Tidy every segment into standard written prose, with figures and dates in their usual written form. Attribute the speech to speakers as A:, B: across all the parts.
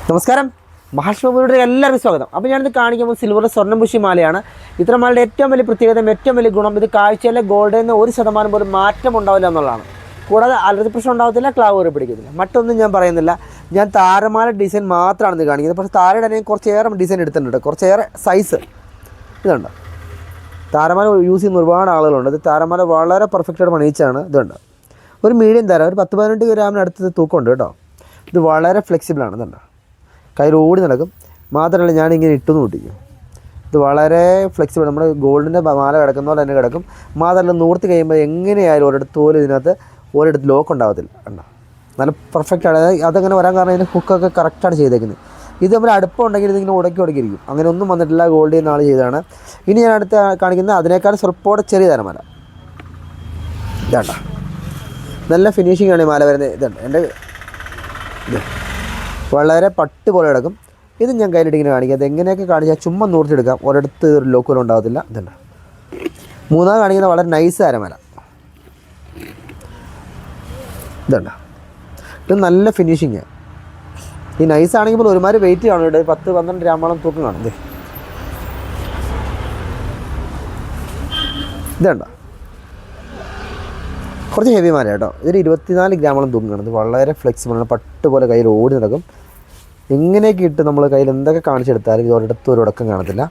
A: നമസ്കാരം, മഹാഷ്മയുടെ എല്ലാവർക്കും സ്വാഗതം. അപ്പോൾ ഞാനിത് കാണിക്കുമ്പോൾ സിൽവർ സ്വർണ്ണംപുഷി മാലയാണ്. ഇത്തരം മാലയുടെ ഏറ്റവും വലിയ പ്രത്യേകത, ഏറ്റവും വലിയ ഗുണം, ഇത് കാഴ്ചയിലെ ഗോൾഡിൽ നിന്ന് 1% പോലും മാറ്റം ഉണ്ടാവില്ല എന്നുള്ളതാണ്. കൂടാതെ അലർജി പ്രശ്നം ഉണ്ടാകത്തില്ല, ക്ലാവ് കയറി പിടിക്കത്തില്ല. മറ്റൊന്നും ഞാൻ പറയുന്നില്ല. ഞാൻ താരമാല ഡിസൈൻ മാത്രമാണ് ഇത് കാണിക്കുന്നത്. പക്ഷേ താരയുടെ ഞാൻ കുറച്ചേറെ ഡിസൈൻ എടുത്തിട്ടുണ്ട്, കുറച്ചേറെ സൈസ്. ഇതുണ്ട്, താരമാല യൂസ് ചെയ്യുന്ന ഒരുപാട് ആളുകളുണ്ട്. ഇത് താരമാല വളരെ പെർഫെക്റ്റായിട്ട് പണിയിച്ചാണ്. ഇതുണ്ട്, ഒരു മീഡിയം താരം, ഒരു 10-18 ഗ്രാമിനടുത്ത് തൂക്കമുണ്ട് കേട്ടോ. ഇത് വളരെ ഫ്ലെക്സിബിളാണ്. ഇതുണ്ട്, കയ്യിൽ ഓടി നടക്കും. മാത്രമല്ല ഞാനിങ്ങനെ ഇട്ടുന്ന് കൂട്ടിക്കും. ഇത് വളരെ ഫ്ലെക്സിബിൾ, നമ്മുടെ ഗോൾഡിൻ്റെ മാല കിടക്കുന്ന പോലെ തന്നെ കിടക്കും. മാത്രമല്ല നൂർത്തി കഴിയുമ്പോൾ എങ്ങനെയായാലും ഒരിടത്ത് പോലും ഇതിനകത്ത് ഒരിടത്ത് ലോക്ക് ഉണ്ടാകത്തില്ല. കണ്ടോ, നല്ല പെർഫെക്റ്റാണ്. അതങ്ങനെ വരാൻ കാരണം ഇതിന് ഹുക്കൊക്കെ കറക്റ്റാണ് ചെയ്തേക്കുന്നത്. ഇത് നമ്മൾ അടുപ്പം ഉണ്ടെങ്കിൽ ഇതിങ്ങനെ ഉടക്കിയിരിക്കും. അങ്ങനെ ഒന്നും വന്നിട്ടില്ല, ഗോൾഡിൽ നിന്ന് ആൾ ചെയ്തതാണ്. ഇനി ഞാൻ അടുത്ത് കാണിക്കുന്നത് അതിനേക്കാൾ സ്വല്പോടെ ചെറിയ തരമാല. ഇതാണ്ട, നല്ല ഫിനിഷിംഗ് ആണ് ഈ മാല വരുന്നത്. ഇതുണ്ട്, എൻ്റെ ഇത് വളരെ പട്ട് പോലെ കിടക്കും. ഇത് ഞാൻ കയ്യിലിട്ടിങ്ങനെ കാണിക്കാം. അത് എങ്ങനെയൊക്കെ കാണിച്ചാൽ ചുമ്മാ നൂർത്തിയെടുക്കാം, ഒരിടത്ത് ഒരു ലോക്ക് പോലും ഉണ്ടാകത്തില്ല. ഇതുണ്ട്, മൂന്നാമത് കാണിക്കുന്നത് വളരെ നൈസ് അരമല. ഇതുണ്ട്, ഇത് നല്ല ഫിനിഷിങ്. ഈ നൈസ് ആണെങ്കിൽ പോലും ഒരുമാതിരി വെയിറ്റ് കാണും. ഇവിടെ 10-12 ഗ്രാമോളം തൂക്കം കാണും. ഇതുണ്ട്, കുറച്ച് ഹെവി മാല കേട്ടോ. ഇതിൽ 24 ഗ്രാമോളം തൂക്കം കാണും. ഇത് വളരെ ഫ്ലെക്സിബിളാണ്, പട്ട് പോലെ കയ്യിൽ ഓടി നടക്കും. എങ്ങനെയൊക്കെ ഇട്ട് നമ്മൾ കയ്യിൽ എന്തൊക്കെ കാണിച്ചെടുത്താലും ഇത് ഒരിടത്തും ഒരു ഉടക്കം കാണത്തില്ല.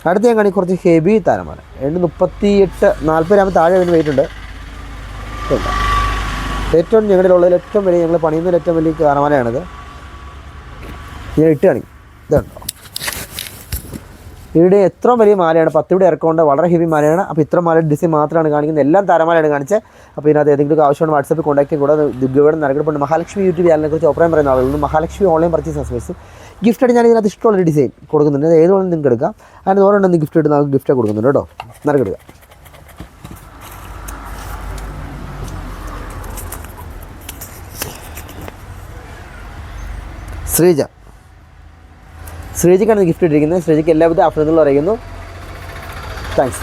A: അടുത്ത് ഞാൻ കാണിക്കും കുറച്ച് ഹെവി താരമാല. 38-40 ഗ്രാം താഴെ അതിന് വെയിറ്റ് ഉണ്ട്. ഏറ്റവും ഞങ്ങളുടെ ഉള്ളതിൽ ഏറ്റവും വലിയ, ഞങ്ങൾ പണിയുന്നതിൽ ഏറ്റവും വലിയ താരമാലയാണിത്. ഞാൻ ഇട്ട് കാണിക്കും. ഇതുണ്ടോ, ഇവിടെ എത്ര വലിയ മാലയാണ്, 10 ഇവിടെ ഇറക്കമുണ്ട്. വളരെ ഹെവി മാലയാണ്. അപ്പോൾ ഇത്ര മാലയുടെ ഡിസൈൻ മാത്രമാണ് കാണിക്കുന്നത്. എല്ലാം താരമാലയാണ് കാണിച്ചത്. അപ്പോൾ ഇതിനകത്ത് ഏതെങ്കിലും ആവശ്യമാണ് വാട്സാപ്പിൽ കോൺടാക്ട് ചെയ്യും. കൂടാതെ ദിവ്യയുടെ നരകപ്പെടുന്ന മഹാലക്ഷ്മി യൂട്യൂബ് ചാനലിനെക്കുറിച്ച് അഭിപ്രായം പറയുന്ന ആളുകളുണ്ട്. മഹാലക്ഷ്മി ഓൺലൈൻ പർച്ചേസ് സർവീസ് ഗിഫ്റ്റായിട്ട് ഞാൻ ഇതിനകത്ത് ഇഷ്ടമുള്ളൊരു ഡിസൈൻ കൊടുക്കുന്നുണ്ട്. അത് ഏത് വേണമെങ്കിലും നിങ്ങൾക്ക് എടുക്കാം. അതിന് ഓരോന്നും ഗിഫ്റ്റ് ഇട്ട് നമുക്ക് ഗിഫ്റ്റ് കൊടുക്കുന്നുണ്ട് കേട്ടോ. നരകെടുക്കുക. ശ്രീജയ്ക്കാണ് ഗിഫ്റ്റ് ഇട്ടിരിക്കുന്നത്. ശ്രീജയ്ക്ക് എല്ലാവിധ അഭിനന്ദനങ്ങളും അറിയിക്കുന്നു. താങ്ക്സ്.